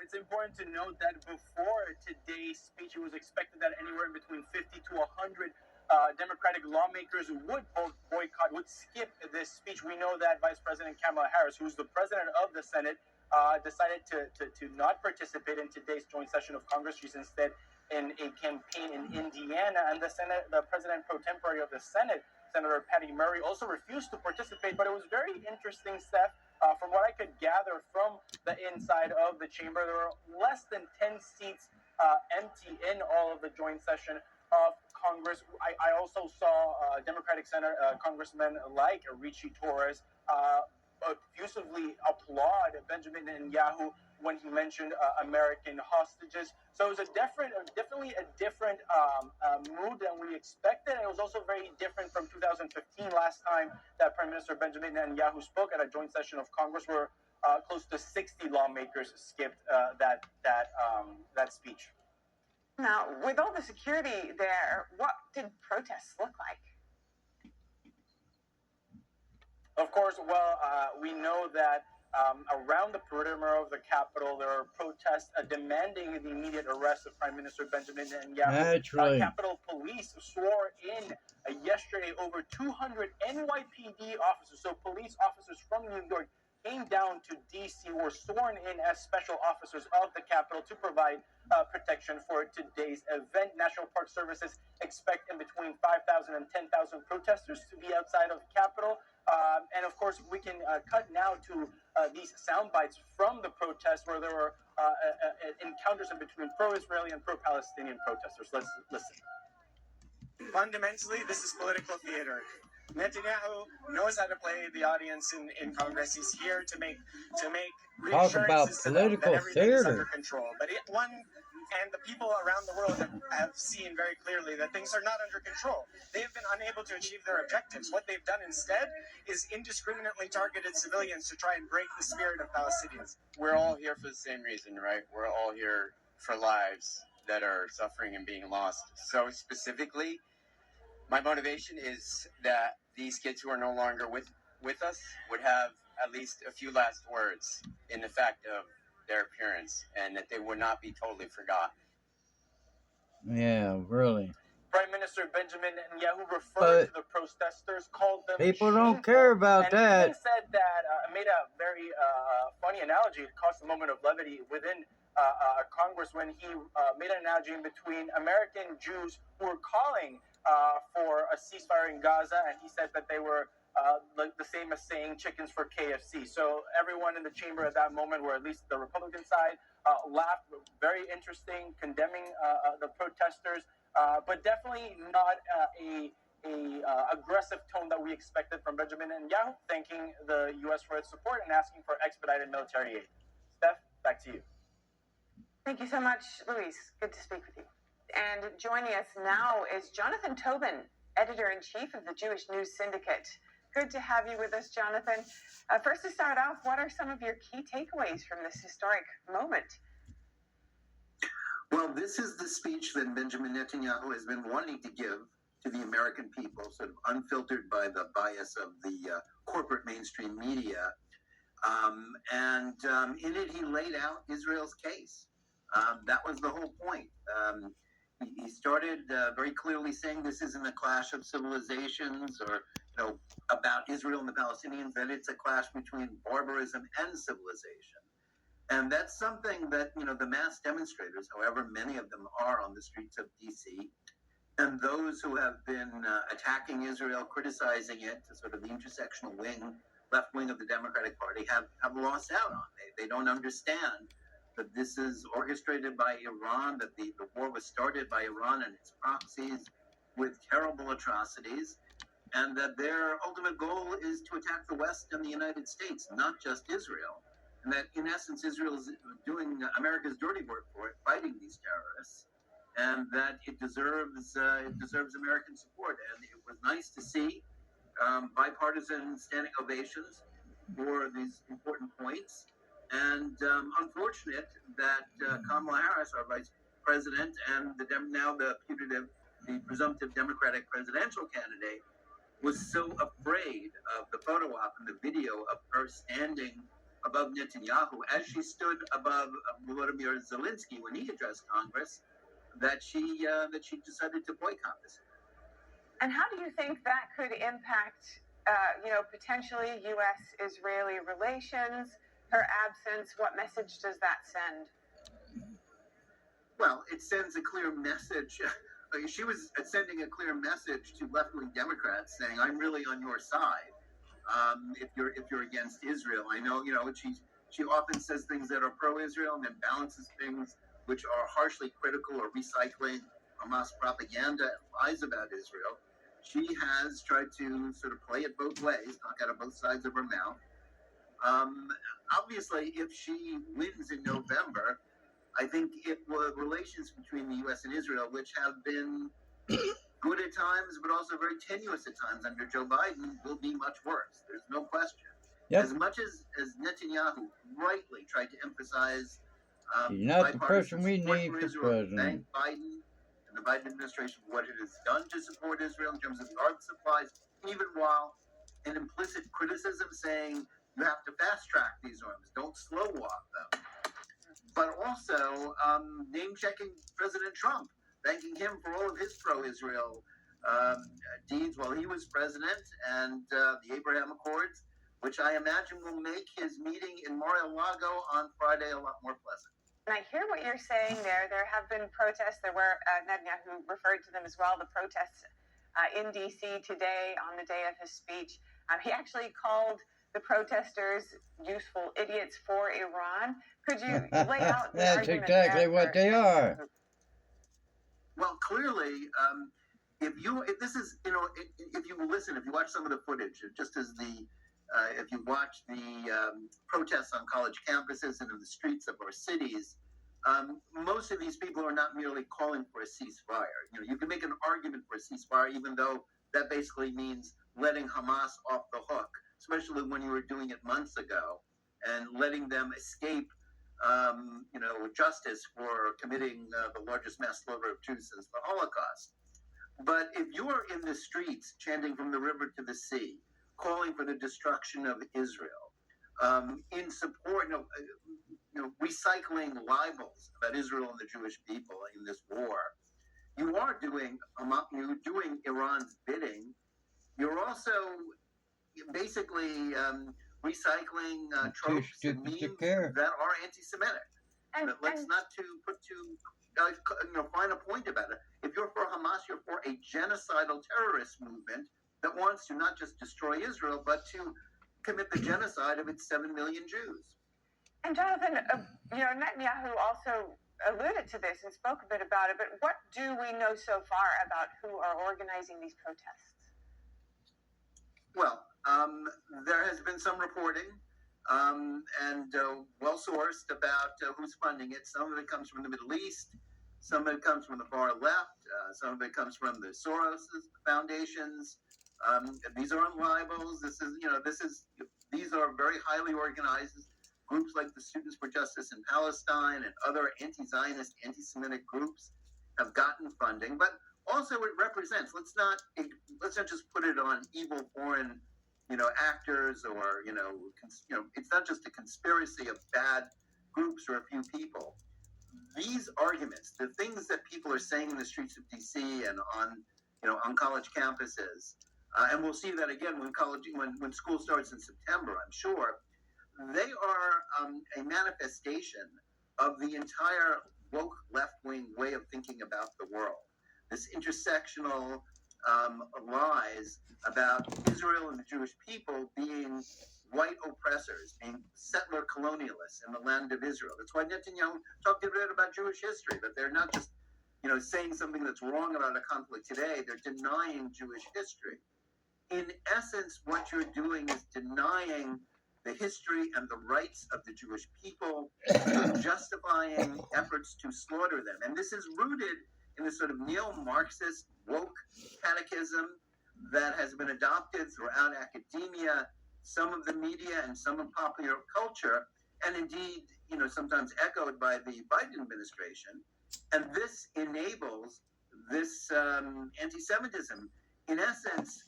it's important to note that before today's speech, it was expected that anywhere in between 50 to 100 Democratic lawmakers would boycott, would skip this speech. We know that Vice President Kamala Harris, who's the president of the Senate, decided to not participate in today's joint session of Congress. She's instead in a campaign in Indiana, and the president pro tempore of the Senate, Senator Patty Murray, also refused to participate. But it was very interesting, Steph. From what I could gather from the inside of the chamber, there were less than 10 seats empty in all of the joint session of Congress. I also saw Democratic Congressmen like Richie Torres effusively applaud Benjamin Netanyahu when he mentioned American hostages. So it was definitely a different mood than we expected. And it was also very different from 2015, last time that Prime Minister Benjamin Netanyahu spoke at a joint session of Congress, where close to 60 lawmakers skipped that speech. Now, with all the security there, what did protests look like? Of course, well, we know that around the perimeter of the Capitol, there are protests demanding the immediate arrest of Prime Minister Benjamin Netanyahu. Capitol Police swore in yesterday over 200 NYPD officers, so police officers from New York, came down to D.C., were sworn in as special officers of the Capitol to provide protection for today's event. National Park Services expect in between 5,000 and 10,000 protesters to be outside of the Capitol. And of course, we can cut now to these sound bites from the protests, where there were encounters in between pro-Israeli and pro-Palestinian protesters. Let's listen. Fundamentally, this is political theater. Netanyahu knows how to play the audience in Congress. He's here to make reassurances to them that everything is under control. But and the people around the world have seen very clearly that things are not under control. They have been unable to achieve their objectives. What they've done instead is indiscriminately targeted civilians to try and break the spirit of Palestinians. We're all here for the same reason, right? We're all here for lives that are suffering and being lost. So specifically, my motivation is that these kids who are no longer with us would have at least a few last words in the fact of their appearance, and that they would not be totally forgotten. Yeah, really. Prime Minister Benjamin Netanyahu referred to the protesters, called them people don't care about that. He said that, made a very funny analogy. It caused a moment of levity within Congress when he made an analogy in between American Jews who were calling for a ceasefire in Gaza, and he said that they were like the same as saying chickens for KFC. So everyone in the chamber at that moment, or at least the Republican side, laughed. Very interesting, condemning the protesters, but definitely not a aggressive tone that we expected from Benjamin Netanyahu, thanking the U.S. for its support and asking for expedited military aid. Steph, back to you. Thank you so much, Luis. Good to speak with you. And joining us now is Jonathan Tobin, editor-in-chief of the Jewish News Syndicate. Good to have you with us, Jonathan. First, to start off, what are some of your key takeaways from this historic moment? Well, this is the speech that Benjamin Netanyahu has been wanting to give to the American people, sort of unfiltered by the bias of the corporate mainstream media. In it, he laid out Israel's case. That was the whole point. He started very clearly saying this isn't a clash of civilizations or, about Israel and the Palestinians, that it's a clash between barbarism and civilization. And that's something that, the mass demonstrators, however many of them are on the streets of D.C., and those who have been attacking Israel, criticizing it, to sort of the intersectional left wing of the Democratic Party, have lost out on. They don't understand that this is orchestrated by Iran, that the war was started by Iran and its proxies with terrible atrocities, and that their ultimate goal is to attack the West and the United States, not just Israel. And that, in essence, Israel is doing America's dirty work for it, fighting these terrorists, and that it deserves American support. And it was nice to see bipartisan standing ovations for these important points. And unfortunate that Kamala Harris, our vice president, and the presumptive Democratic presidential candidate, was so afraid of the photo op and the video of her standing above Netanyahu, as she stood above Volodymyr Zelensky when he addressed Congress, that she decided to boycott this. And how do you think that could impact, potentially U.S.-Israeli relations? Her absence, what message does that send? Well, it sends a clear message. She was sending a clear message to left-wing Democrats, saying, "I'm really on your side. If you're against Israel." I know, she often says things that are pro-Israel and then balances things which are harshly critical or recycling Hamas propaganda and lies about Israel. She has tried to sort of play it both ways, talk out of both sides of her mouth. Obviously, if she wins in November, I think relations between the U.S. and Israel, which have been good at times, but also very tenuous at times under Joe Biden, will be much worse. There's no question. Yep. As much as Netanyahu rightly tried to emphasize he's not the bipartisan person we support need for for Israel, president. thank Biden and the Biden administration for what it has done to support Israel in terms of the arms supplies, even while an implicit criticism saying you have to fast track these arms, don't slow walk them. But also name-checking President Trump, thanking him for all of his pro-Israel deeds while he was president, and the Abraham Accords, which I imagine will make his meeting in Mar-a-Lago on Friday a lot more pleasant. And I hear what you're saying there. There have been protests. There were, Netanyahu referred to them as well, the protests in D.C. today on the day of his speech. He actually called the protesters useful idiots for Iran. Could you lay out the That's argument exactly there what they are. Well, clearly, if you listen, if you watch some of the footage, just as if you watch the protests on college campuses and in the streets of our cities, most of these people are not merely calling for a ceasefire. You can make an argument for a ceasefire, even though that basically means letting Hamas off the hook, especially when you were doing it months ago, and letting them escape justice for committing the largest mass slaughter of Jews since the Holocaust. But if you're in the streets chanting from the river to the sea, calling for the destruction of Israel, in support, recycling libels about Israel and the Jewish people in this war, you're doing Iran's bidding. You're also basically recycling tropes and memes that are anti-Semitic. Let's not find a point about it. If you're for Hamas, you're for a genocidal terrorist movement that wants to not just destroy Israel, but to commit the genocide of its 7 million Jews. And Jonathan, Netanyahu also alluded to this and spoke a bit about it, but what do we know so far about who are organizing these protests? Well, there has been some reporting and well-sourced about who's funding it. Some of it comes from the Middle East. Some of it comes from the far left. Some of it comes from the Soros foundations. These aren't libels. These are very highly organized groups like the Students for Justice in Palestine and other anti-Zionist, anti-Semitic groups have gotten funding. But also it represents. Let's not just put it on evil foreign, actors or it's not just a conspiracy of bad groups or a few people. These arguments, the things that people are saying in the streets of DC and on college campuses, and we'll see that again when school starts in September, I'm sure, they are a manifestation of the entire woke left-wing way of thinking about the world. This intersectional lies about Israel and the Jewish people being white oppressors, being settler colonialists in the land of Israel. That's why Netanyahu talked a bit about Jewish history, that they're not just, saying something that's wrong about a conflict today, they're denying Jewish history. In essence, what you're doing is denying the history and the rights of the Jewish people, justifying efforts to slaughter them. And this is rooted in this sort of neo-Marxist woke catechism that has been adopted throughout academia, some of the media and some of popular culture, and indeed, sometimes echoed by the Biden administration. And this enables this anti-Semitism. In essence,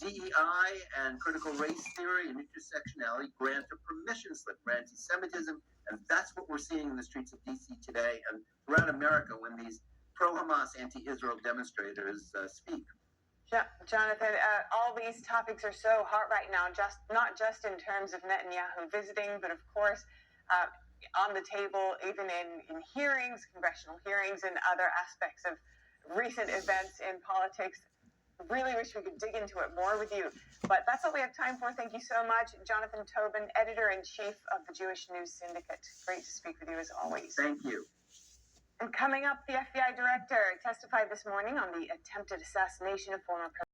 DEI and critical race theory and intersectionality grant a permission slip for anti-Semitism, and that's what we're seeing in the streets of DC today and throughout America when these pro-Hamas, anti-Israel demonstrators speak. Jonathan, all these topics are so hot right now, not just in terms of Netanyahu visiting, but of course on the table, even in hearings, congressional hearings, and other aspects of recent events in politics. Really wish we could dig into it more with you, but that's all we have time for. Thank you so much, Jonathan Tobin, editor-in-chief of the Jewish News Syndicate. Great to speak with you as always. Thank you. And coming up, the FBI director testified this morning on the attempted assassination of former President